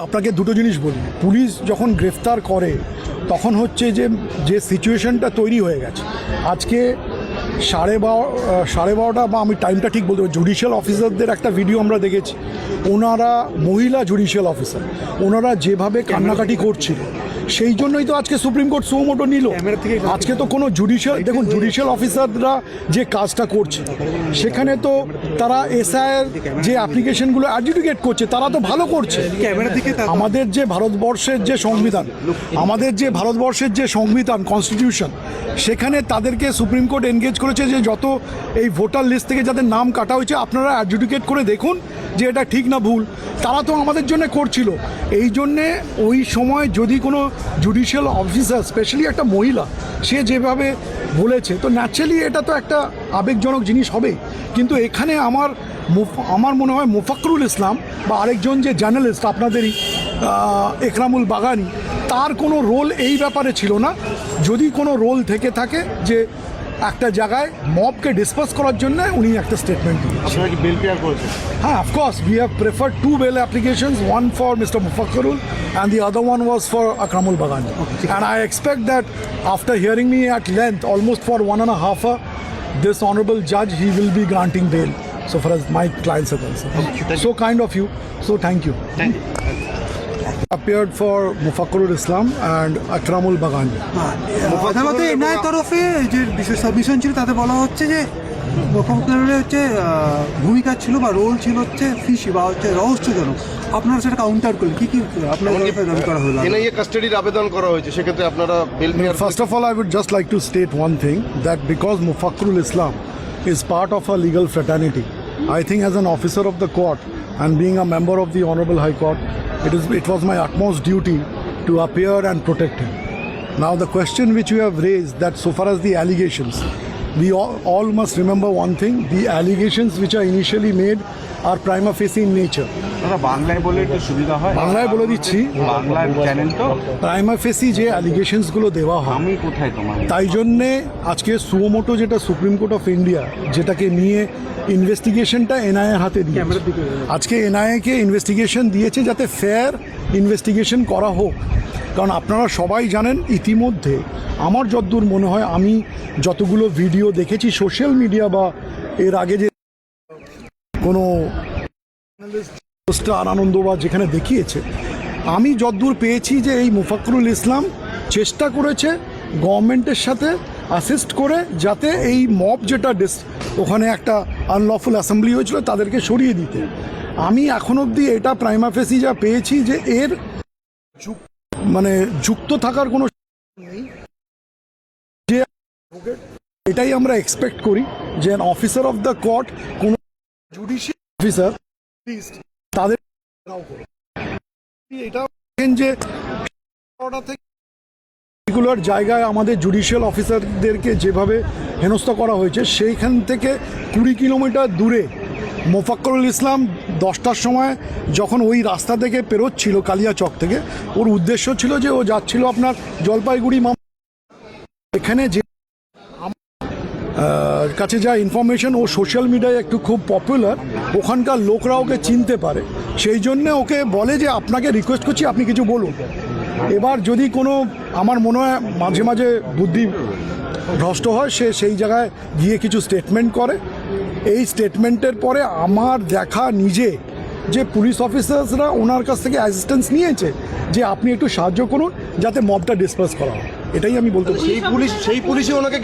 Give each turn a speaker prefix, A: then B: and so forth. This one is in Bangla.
A: আপনাকে দুটো জিনিস বলি, পুলিশ যখন গ্রেফতার করে তখন হচ্ছে যে সিচুয়েশনটা তৈরি হয়ে গেছে আজকে 12:30 বা আমি টাইমটা ঠিক বলতে পারি, জুডিশিয়াল অফিসারদের একটা ভিডিও আমরা দেখেছি। ওনারা মহিলা জুডিশিয়াল অফিসার, ওনারা যেভাবে কান্নাকাটি করছিল, সেই জন্যই তো আজকে সুপ্রিম কোর্ট সুমোটো নিল। আজকে তো কোনো দেখুন জুডিশিয়াল অফিসাররা যে কাজটা করছে সেখানে তো তারা এসআইয়ের যে অ্যাপ্লিকেশনগুলো অ্যাডজুডিকেট করছে তারা তো ভালো করছে। আমাদের যে ভারতবর্ষের যে সংবিধান কনস্টিটিউশন, সেখানে তাদেরকে সুপ্রিম কোর্ট এনগেজ করেছে যে যত এই ভোটার লিস্ট থেকে যাদের নাম কাটা হয়েছে আপনারা অ্যাডজুডিকেট করে দেখুন যে এটা ঠিক না ভুল। তারা তো আমাদের জন্য করছিল। এই জন্যে ওই সময় যদি কোনো জুডিশিয়াল অফিসার, স্পেশালি একটা মহিলা, সে যেভাবে বলেছে, তো ন্যাচারালি এটা তো একটা আবেগজনক জিনিস হবে। কিন্তু এখানে আমার মনে হয় মোফাক্করুল ইসলাম বা আরেকজন যে জার্নালিস্ট আপনাদেরই একরামুল বাগানি, তার কোনো রোল এই ব্যাপারে ছিল না। যদি কোনো রোল থেকে থাকে যে একটা জায়গায় মবকে ডিসপাস করার জন্য উনি একটা স্টেটমেন্ট দিয়েছেন। হ্যাঁ, of course we have preferred 2 bail applications, one for Mr. Mufakkarul and the other one was for Akramul Baghani. And I expect that after hearing me at length almost for 1.5 hours, this honorable judge, he will be granting bail so far as my clients are concerned. So kind of you. So thank you. Appeared for Mufakkarul Islam and Akramul Baghani.
B: আদালতে এনআইএর তরফে যে বিশেষ সাবমিশন ছিল তাতে বলা হচ্ছে যে মুফাক্করুলের হচ্ছে ভূমিকা ছিল বা রোল ছিল হচ্ছে ফিশি বা হচ্ছে রহস্যজনক। আপনারা সেটা কাউন্টার করলেন, কি আপনার দাবি করা হলো?
C: এনআইএ কাস্টাডির আবেদন করা হয়েছে, সেক্ষেত্রে আপনারা বেল পেয়ার?
A: First of all, I would just like to state one thing, that because Mufakkarul Islam is part of a legal fraternity, I think as an officer of the court and being a member of the Honorable High Court, it was my utmost duty to appear and protect him. Now the question which you have raised, that so far as the allegations, we all must remember one thing, the allegations which are initially made are prima facie in nature.
D: বাংলায় বলে একটু সুবিধা হয়,
A: বাংলায় বলে দিচ্ছি,
D: বাংলায় চ্যানেল তো
A: প্রাইমা ফেসি যে অ্যালিগেশনসগুলো দেওয়া হয়,
D: আমি কোথায় তোমার,
A: তাই জন্যে আজকে সুমোটো যেটা সুপ্রিম কোর্ট অফ ইন্ডিয়া, যেটাকে নিয়ে ইনভেস্টিগেশনটা এনআইএর হাতে দিয়ে আজকে এনআইএকে ইনভেস্টিগেশন দিয়েছে যাতে ফেয়ার ইনভেস্টিগেশন করা হোক। কারণ আপনারা সবাই জানেন ইতিমধ্যে, আমার যতদূর মনে হয়, আমি যতগুলো ভিডিও দেখেছি সোশ্যাল মিডিয়া বা এর আগে যে কোনো আর আনন্দ বা যেখানে দেখিয়েছে, আমি যতদূর পেয়েছি যে এই মুফাক্করুল ইসলাম চেষ্টা করেছে গভর্নমেন্টের সাথে অ্যাসিস্ট করে যাতে এই মব যেটা ওখানে একটা আনলফুল অ্যাসেম্বলি হয়েছিল তাদেরকে সরিয়ে দিতে। আমি এখন অবধি এটা প্রাইমা ফেসি যা পেয়েছি যে এর যুক্ত থাকার কোনো নেই। যে এটাই আমরা এক্সপেক্ট করি যে অফিসার অফ দ্য কোর্ট, কোনো জুডিশিয়াল অফিসার তাদের এটা যে পার্টিকুলার জায়গায় আমাদের জুডিশিয়াল অফিসারদেরকে যেভাবে হেনস্থা করা হয়েছে, সেইখান থেকে 20 কিলোমিটার দূরে মোফাক্করুল ইসলাম 10টার সময় যখন ওই রাস্তা থেকে পেরোচ্ছিল কালিয়াচক থেকে, ওর উদ্দেশ্য ছিল যে ও যাচ্ছিল আপনার জলপাইগুড়ি। এখানে যে কাছে যা ইনফরমেশন, ও সোশ্যাল মিডিয়ায় একটু খুব পপুলার, ওখানকার লোকরা ওকে চিনতে পারে, সেই জন্যে ওকে বলে যে আপনাকে রিকোয়েস্ট করছি আপনি কিছু বলুন। এবার যদি কোনো, আমার মনে হয় মাঝে মাঝে বুদ্ধি ভ্রষ্ট হয়, সে সেই জায়গায় গিয়ে কিছু স্টেটমেন্ট করে। এই স্টেটমেন্টের পরে আমার দেখা নিজে যে পুলিশ অফিসার্সরা ওনার কাছ থেকে অ্যাসিস্ট্যান্স নিয়েছে যে আপনি একটু সাহায্য করুন যাতে মবটা ডিসপাস করা হয়, এটাই আমি বলতে চাই।
C: সেই পুলিশই ওনাকে